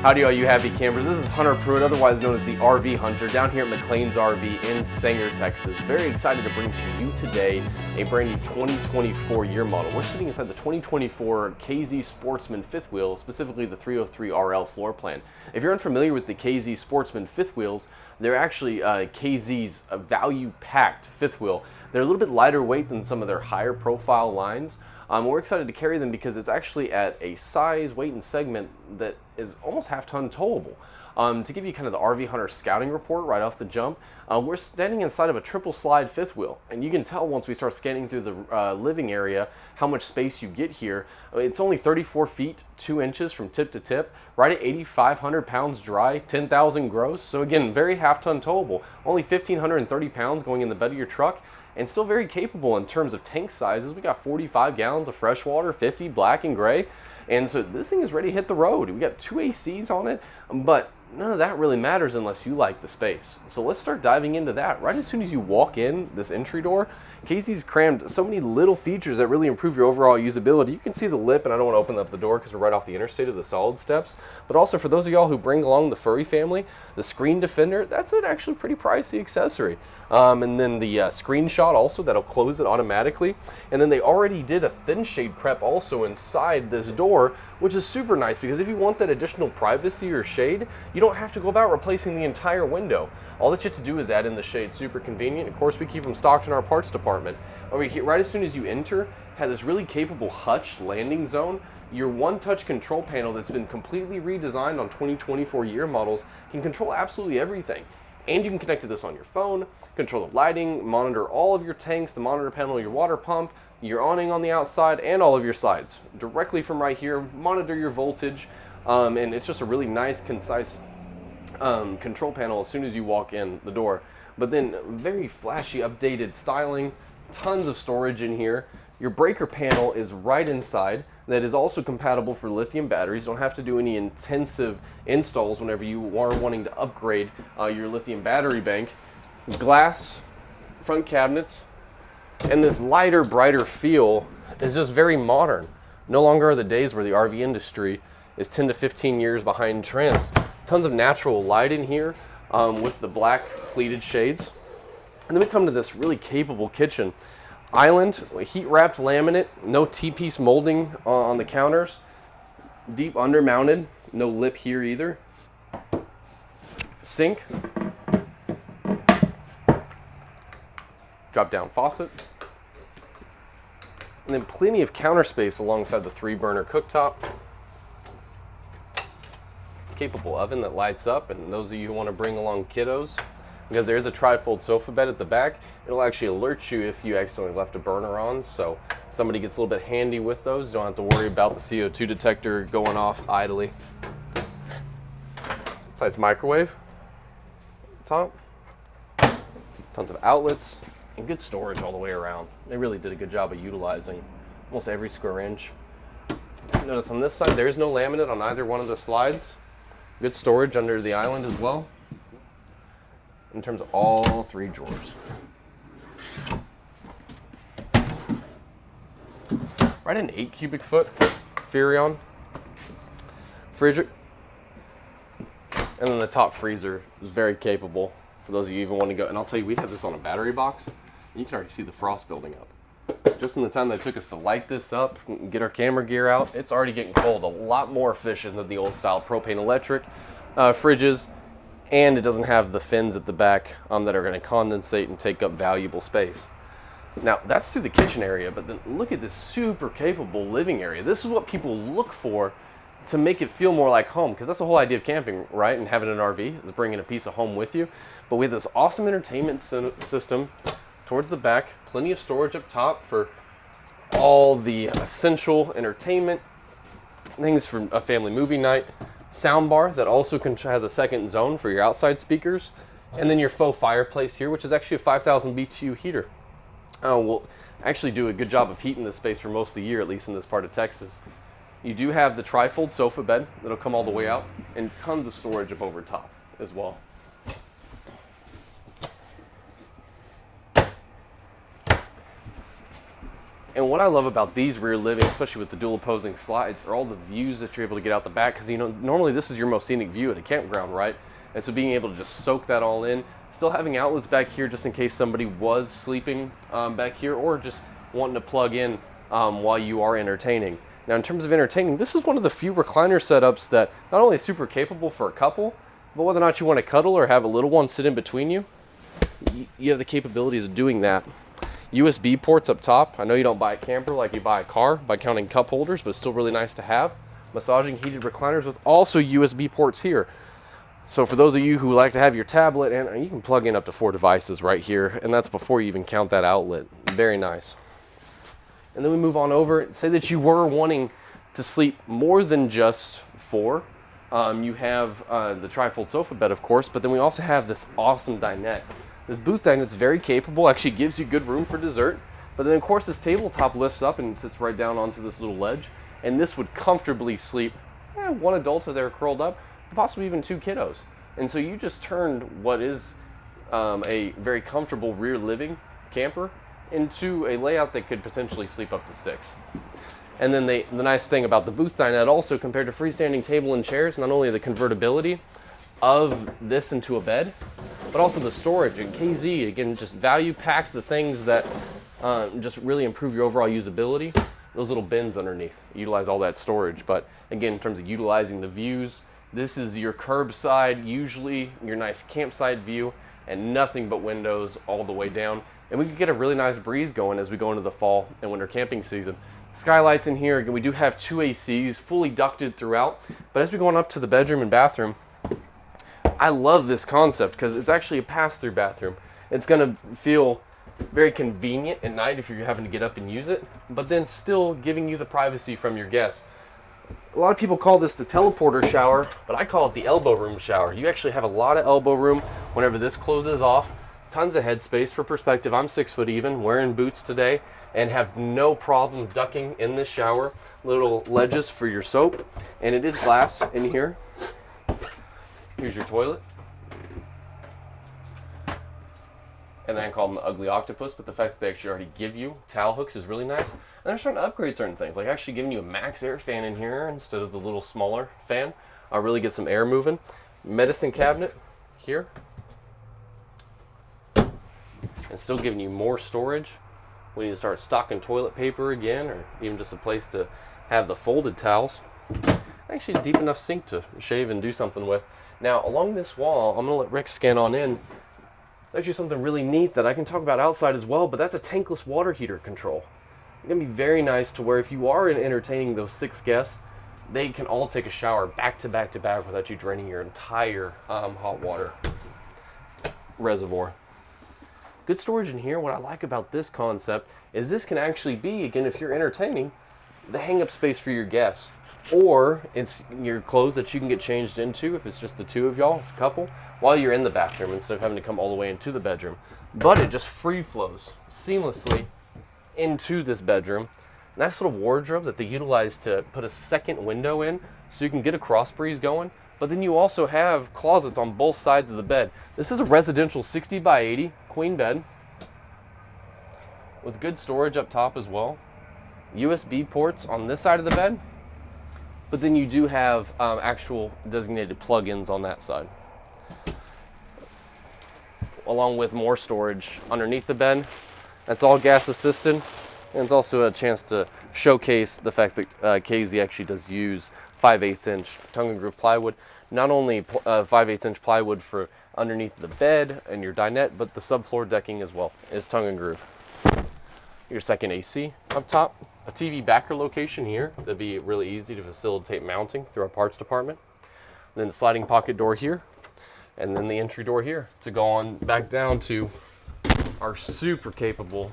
Howdy all you happy campers, this is Hunter Pruett, otherwise known as the RV Hunter, down here at McLean's RV in Sanger, Texas. Very excited to bring to you today a brand new 2024 year model. We're sitting inside the 2024 KZ Sportsmen fifth wheel, specifically the 303RL floor plan. If you're unfamiliar with the KZ Sportsmen fifth wheels, they're actually KZ's value-packed fifth wheel. They're a little bit lighter weight than some of their higher profile lines. We're excited to carry them because it's actually at a size, weight, and segment that is almost half-ton towable. To give you kind of the RV Hunter scouting report right off the jump, we're standing inside of a triple slide fifth wheel, and you can tell once we start scanning through the living area how much space you get here. It's only 34 feet 2 inches from tip to tip, right at 8,500 pounds dry, 10,000 gross. So again, very half-ton towable, only 1,530 pounds going in the bed of your truck, and still very capable in terms of tank sizes. We got 45 gallons of fresh water, 50 black and gray, and so this thing is ready to hit the road. We got 2 ACs on it, but none of that really matters unless you like the space. So let's start diving into that. Right as soon as you walk in this entry door, KZ's crammed so many little features that really improve your overall usability. You can see the lip, and I don't want to open up the door because we're right off the interstate of the solid steps, but also for those of y'all who bring along the furry family, the screen defender, that's an actually pretty pricey accessory. And then the screenshot also, that'll close it automatically. And then they already did a thin shade prep also inside this door, which is super nice because if you want that additional privacy or shade, you don't have to go about replacing the entire window. All that you have to do is add in the shade. Super convenient. Of course, we keep them stocked in our parts department. Right as soon as you enter, have this really capable hutch landing zone. Your one-touch control panel that's been completely redesigned on 2024 year models can control absolutely everything. And you can connect to this on your phone, control the lighting, monitor all of your tanks, the monitor panel, your water pump, your awning on the outside, and all of your slides. Directly from right here, monitor your voltage, and it's just a really nice, concise control panel as soon as you walk in the door. But then very flashy, updated styling, tons of storage in here. Your breaker panel is right inside. That is also compatible for lithium batteries. Don't have to do any intensive installs whenever you are wanting to upgrade your lithium battery bank. Glass front cabinets, and this lighter, brighter feel is just very modern. No longer are the days where the RV industry is 10 to 15 years behind trends. Tons of natural light in here with the black pleated shades. And then we come to this really capable kitchen. Island, heat wrapped laminate, no T-piece molding on the counters, deep undermounted, no lip here either. Sink, drop down faucet, and then plenty of counter space alongside the 3-burner cooktop. Capable oven that lights up, and those of you who want to bring along kiddos, because there is a tri-fold sofa bed at the back, it'll actually alert you if you accidentally left a burner on, so somebody gets a little bit handy with those. Don't have to worry about the CO2 detector going off idly. Size microwave, top, tons of outlets, and good storage all the way around. They really did a good job of utilizing almost every square inch. Notice on this side, there is no laminate on either one of the slides. Good storage under the island as well, in terms of all 3 drawers. Right at an 8 cubic foot Furrion fridge. And then the top freezer is very capable for those of you who even want to go. And I'll tell you, we have this on a battery box, and you can already see the frost building up. Just in the time that it took us to light this up, get our camera gear out, it's already getting cold. A lot more efficient than the old style propane electric fridges. And it doesn't have the fins at the back that are going to condensate and take up valuable space. Now, that's through the kitchen area, but then look at this super capable living area. This is what people look for to make it feel more like home, because that's the whole idea of camping, right? And having an RV is bringing a piece of home with you. But we have this awesome entertainment system towards the back, plenty of storage up top for all the essential entertainment, things for a family movie night. Soundbar that also has a second zone for your outside speakers, and then your faux fireplace here, which is actually a 5,000 BTU heater. Will actually do a good job of heating this space for most of the year, at least in this part of Texas. You do have the tri-fold sofa bed that'll come all the way out, and tons of storage up over top as well. And what I love about these rear living, especially with the dual opposing slides, are all the views that you're able to get out the back. Because, you know, normally this is your most scenic view at a campground, right? And so being able to just soak that all in, still having outlets back here just in case somebody was sleeping back here, or just wanting to plug in while you are entertaining. Now, in terms of entertaining, this is one of the few recliner setups that not only is super capable for a couple, but whether or not you want to cuddle or have a little one sit in between you, you have the capabilities of doing that. USB ports up top. I know you don't buy a camper like you buy a car by counting cup holders, but it's still really nice to have. Massaging heated recliners with also USB ports here. So for those of you who like to have your tablet, and you can plug in up to 4 devices right here, and that's before you even count that outlet. Very nice. And then we move on over. Say that you were wanting to sleep more than just 4. You have the trifold sofa bed, of course, but then we also have this awesome dinette. This booth dinette's very capable, actually gives you good room for dessert. But then, of course, this tabletop lifts up and sits right down onto this little ledge. And this would comfortably sleep 1 adult if they're curled up, possibly even 2 kiddos. And so you just turned what is a very comfortable rear living camper into a layout that could potentially sleep up to 6. And then the nice thing about the booth dinette also, compared to freestanding table and chairs, not only the convertibility of this into a bed, but also the storage. And KZ, again, just value packed the things that just really improve your overall usability. Those little bins underneath, utilize all that storage. But again, in terms of utilizing the views, this is your curbside, usually your nice campsite view, and nothing but windows all the way down. And we can get a really nice breeze going as we go into the fall and winter camping season. Skylights in here, again, we do have 2 ACs fully ducted throughout. But as we go on up to the bedroom and bathroom, I love this concept because it's actually a pass-through bathroom. It's going to feel very convenient at night if you're having to get up and use it, but then still giving you the privacy from your guests. A lot of people call this the teleporter shower, but I call it the elbow room shower. You actually have a lot of elbow room whenever this closes off. Tons of headspace. For perspective, I'm 6 foot even, wearing boots today, and have no problem ducking in this shower. Little ledges for your soap, and it is glass in here. Here's your toilet. And then I call them the ugly octopus, but the fact that they actually already give you towel hooks is really nice. And they're starting to upgrade certain things, like actually giving you a max air fan in here instead of the little smaller fan. I'll really get some air moving. Medicine cabinet here. And still giving you more storage. We need to start stocking toilet paper again, or even just a place to have the folded towels. Actually a deep enough sink to shave and do something with. Now, along this wall, I'm going to let Rick scan on in. Actually something really neat that I can talk about outside as well, but that's a tankless water heater control. It's going to be very nice to where if you are entertaining those 6 guests, they can all take a shower back to back to back without you draining your entire hot water reservoir. Good storage in here. What I like about this concept is this can actually be, again, if you're entertaining, the hang-up space for your guests. Or it's your clothes that you can get changed into if it's just the 2 of y'all, it's a couple, while you're in the bathroom instead of having to come all the way into the bedroom. But it just free flows seamlessly into this bedroom. Nice little wardrobe that they utilize to put a second window in so you can get a cross breeze going. But then you also have closets on both sides of the bed. This is a residential 60 by 80 queen bed with good storage up top as well. USB ports on this side of the bed. But then you do have actual designated plug-ins on that side, along with more storage underneath the bed. That's all gas assisted, and it's also a chance to showcase the fact that KZ actually does use 5/8 inch tongue and groove plywood. Not only 5/8 inch plywood for underneath the bed and your dinette, but the subfloor decking as well is tongue and groove. Your second AC up top. A TV backer location here that'd be really easy to facilitate mounting through our parts department. And then the sliding pocket door here, and then the entry door here to go on back down to our super capable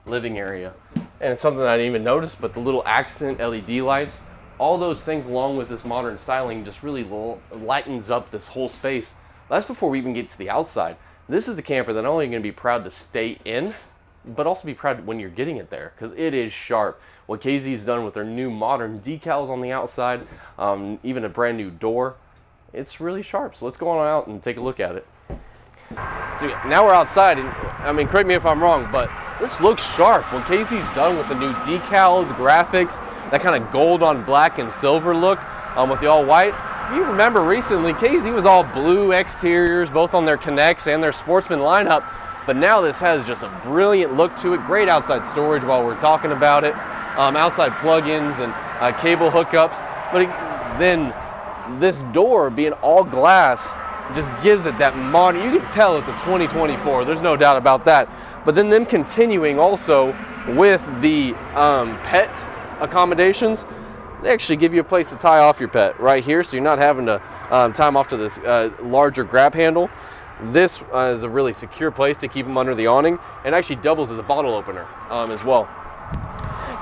living area. And it's something I didn't even notice, but the little accent LED lights, all those things along with this modern styling just really lightens up this whole space. That's before we even get to the outside. This is a camper that not only going to be proud to stay in, but also be proud when you're getting it there, because it is sharp. What KZ's done with their new modern decals on the outside, even a brand new door, it's really sharp. So let's go on out and take a look at it. So now we're outside, and I mean, correct me if I'm wrong, but This looks sharp. What KZ's done with the new decals, graphics, that kind of gold on black and silver look with the all white. If you remember recently, KZ was all blue exteriors, both on their Connects and their Sportsman lineup, but now this has just a brilliant look to it. Great outside storage while we're talking about it. Outside plugins and cable hookups. But then this door being all glass just gives it that modern, you can tell it's a 2024, there's no doubt about that. But then them continuing also with the pet accommodations, they actually give you a place to tie off your pet right here, so you're not having to tie them off to this larger grab handle. This is a really secure place to keep them under the awning, and actually doubles as a bottle opener as well.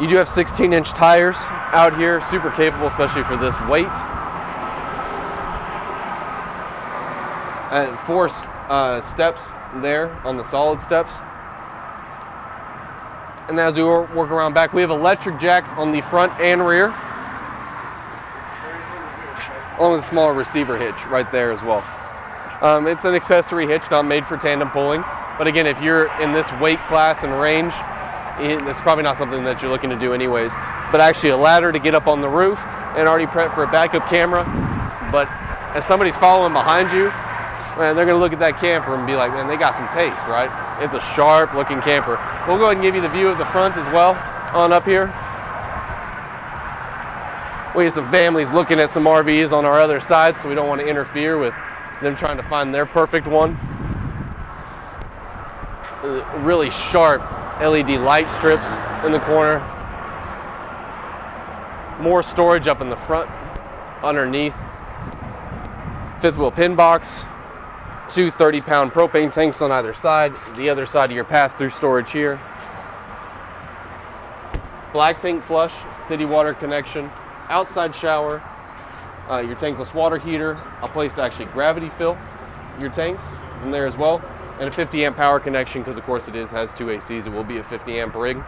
You do have 16-inch tires out here, super capable, especially for this weight. And 4 steps there on the solid steps. And as we work around back, we have electric jacks on the front and rear, along with a smaller receiver hitch right there as well. It's an accessory hitch, not made for tandem pulling. But again, if you're in this weight class and range, it's probably not something that you're looking to do anyways. But actually a ladder to get up on the roof and already prepped for a backup camera. But as somebody's following behind you, man, they're gonna look at that camper and be like, man, they got some taste, right? It's a sharp looking camper. We'll go ahead and give you the view of the front as well on up here. We have some families looking at some RVs on our other side, so we don't want to interfere with them trying to find their perfect one. Really sharp LED light strips in the corner. More storage up in the front underneath. Fifth wheel pin box. 2 30-pound propane tanks on either side. The other side of your pass-through storage here. Black tank flush, city water connection, outside shower, your tankless water heater, a place to actually gravity fill your tanks from there as well, and a 50 amp power connection, because of course has 2 ACs. It will be a 50 amp rig,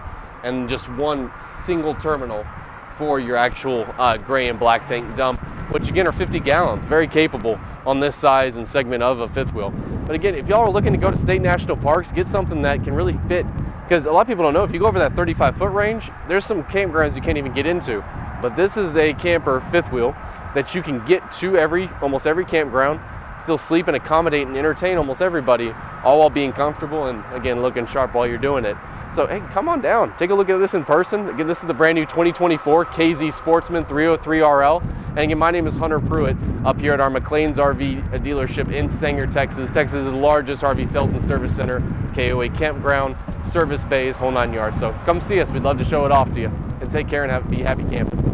and just one single terminal for your actual gray and black tank dump, which again are 50 gallons, very capable on this size and segment of a fifth wheel. But again, if y'all are looking to go to state national parks, get something that can really fit, because a lot of people don't know, if you go over that 35-foot range, there's some campgrounds you can't even get into. But this is a camper fifth wheel that you can get to almost every campground, still sleep and accommodate and entertain almost everybody, all while being comfortable and again looking sharp while you're doing it. So hey, come on down, take a look at this in person. Again, this is the brand new 2024 KZ Sportsmen 303RL. And again, my name is Hunter Pruett up here at our McLean's RV dealership in Sanger, Texas. Texas' largest RV sales and service center, KOA campground, service bays, whole 9 yards. So come see us, we'd love to show it off to you. And take care and be happy camping.